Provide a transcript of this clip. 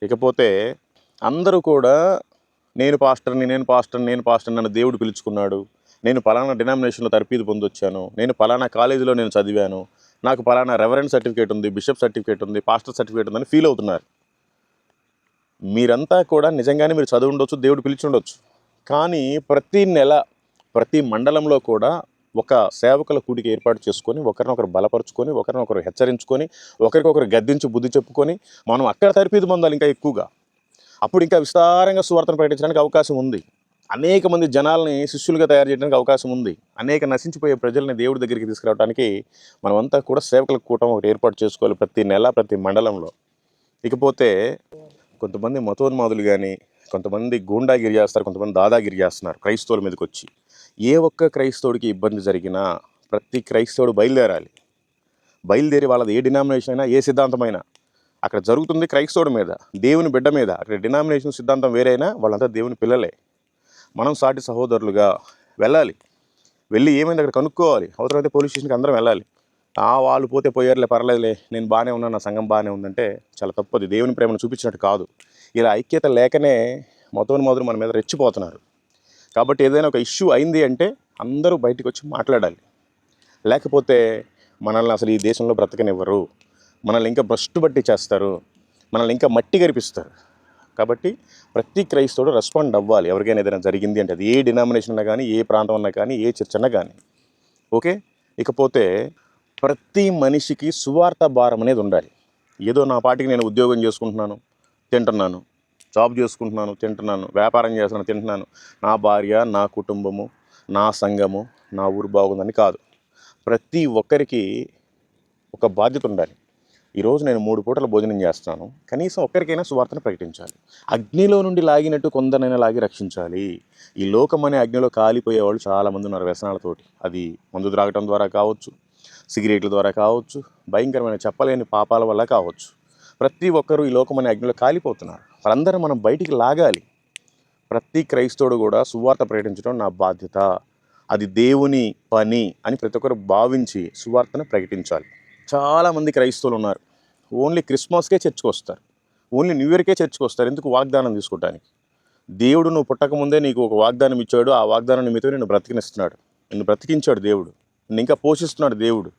ఇకపోతే అందరూ కూడా నేను పాస్టర్ని నన్ను దేవుడు పిలుచుకున్నాడు, నేను పలానా డినామినేషన్లో తర్ఫీదు పొందొచ్చాను, నేను పలానా కాలేజీలో నేను చదివాను, నాకు పలానా రెవరెండ్ సర్టిఫికేట్ ఉంది, బిషప్ సర్టిఫికేట్ ఉంది, పాస్టర్ సర్టిఫికేట్ ఉందని ఫీల్ అవుతున్నారు. మీరంతా కూడా నిజంగానే మీరు చదివి ఉండొచ్చు, దేవుడు పిలిచి ఉండొచ్చు. కానీ ప్రతి నెల ప్రతి మండలంలో కూడా ఒక సేవకుల కూడిక ఏర్పాటు చేసుకొని ఒకరినొకరు బలపరుచుకొని ఒకరినొకరు హెచ్చరించుకొని ఒకరికొకరు గద్దించి బుద్ధి చెప్పుకొని మనం అక్కడ తర్ఫీదు పొందాలి ఇంకా ఎక్కువగా. అప్పుడు ఇంకా విస్తారంగా సువార్తను ప్రకటించడానికి అవకాశం ఉంది. అనేక మంది జనాల్ని శిష్యులుగా తయారు చేయడానికి అవకాశం ఉంది. అనేక నశించిపోయే ప్రజల్ని దేవుడి దగ్గరికి తీసుకురావడానికి మనమంతా కూడా సేవకుల కూటమి ఒకటి ఏర్పాటు చేసుకోవాలి ప్రతి నెల ప్రతి మండలంలో. ఇకపోతే కొంతమంది మతోన్మాదులు కానీ, కొంతమంది గూండాగిరి చేస్తారు, కొంతమంది దాదాగిరి చేస్తున్నారు క్రైస్తవుల మీదకి వచ్చి. ఏ ఒక్క క్రైస్తవుడికి ఇబ్బంది జరిగినా ప్రతి క్రైస్తవుడు బయలుదేరి వాళ్ళది ఏ డినామినేషన్ అయినా ఏ సిద్ధాంతమైనా అక్కడ జరుగుతుంది క్రైస్తవుడి మీద, దేవుని బిడ్డ మీద. అక్కడ డినామినేషన్ సిద్ధాంతం వేరైనా వాళ్ళంతా దేవుని పిల్లలే. మనం సాటి సహోదరులుగా వెళ్ళి ఏమైంది అక్కడ కనుక్కోవాలి. అవసరమైతే పోలీస్ స్టేషన్కి అందరం వెళ్ళాలి. వాళ్ళు పోతే పోయారులే, పర్లేదులే, నేను బాగానే ఉన్నాను, నా సంఘం బాగానే ఉందంటే చాలా తప్పది, దేవుని ప్రేమను చూపించినట్టు కాదు. ఇలా ఐక్యత లేకనే మతోన్మాదులు మన మీద రెచ్చిపోతున్నారు. కాబట్టి ఏదైనా ఒక ఇష్యూ అయింది అంటే అందరూ బయటకు వచ్చి మాట్లాడాలి. లేకపోతే మనల్ని అసలు ఈ దేశంలో బ్రతకనివ్వరు, మనల్ని ఇంకా భ్రష్టు బట్టి చేస్తారు, మనల్ని ఇంకా మట్టి గరిపిస్తారు. కాబట్టి ప్రతి క్రైస్తవుడు రెస్పాండ్ అవ్వాలి ఎవరికైనా ఏదైనా జరిగింది అంటే. అది ఏ డినామినేషన్ అన్నా కానీ, ఏ ప్రాంతం అన్నా కానీ, ఏ చర్చ్ అన్నా కానీ. ఓకే. ఇకపోతే ప్రతి మనిషికి సువార్త భారం అనేది ఉండాలి. ఏదో నా పాటికి నేను ఉద్యోగం చేసుకుంటున్నాను, తింటున్నాను, జాబ్ చేసుకుంటున్నాను, తింటున్నాను, వ్యాపారం చేస్తున్నాను, తింటున్నాను, నా భార్య, నా కుటుంబము, నా సంఘము, నా ఊరు బాగుందని కాదు. ప్రతి ఒక్కరికి ఒక బాధ్యత ఉండాలి. ఈరోజు నేను 3 పూటల భోజనం చేస్తున్నాను, కనీసం ఒక్కరికైనా సువార్తను ప్రకటించాలి. అగ్నిలో నుండి లాగినట్టు కొందరైనా లాగి రక్షించాలి. ఈ లోకం అనే అగ్నిలో కాలిపోయే వాళ్ళు చాలామంది ఉన్నారు వ్యసనాలతోటి. అది మందు త్రాగటం ద్వారా కావచ్చు, సిగరెట్ల ద్వారా కావచ్చు, భయంకరమైన చెప్పలేని పాపాల వల్ల కావచ్చు. ప్రతి ఒక్కరూ ఈ లోకం అనే అగ్నిలో కాలిపోతున్నారు. వాళ్ళందరూ మనం బయటికి లాగాలి. ప్రతి క్రైస్తవుడు కూడా సువార్త ప్రకటించడం నా బాధ్యత, అది దేవుని పని అని ప్రతి ఒక్కరు భావించి సువార్తను ప్రకటించాలి. చాలామంది క్రైస్తవులు ఉన్నారు, ఓన్లీ క్రిస్మస్కే చర్చ్కి వస్తారు, ఓన్లీ న్యూ ఇయర్కే చర్చ్కి వస్తారు. ఎందుకు? వాగ్దానం తీసుకోవడానికి. దేవుడు నువ్వు పుట్టకముందే నీకు ఒక వాగ్దానం ఇచ్చాడు, ఆ వాగ్దానం నిమిత్తం నిన్ను బ్రతికినిస్తున్నాడు, నిన్ను బ్రతికించాడు దేవుడు, నిన్ను ఇంకా పోషిస్తున్నాడు దేవుడు.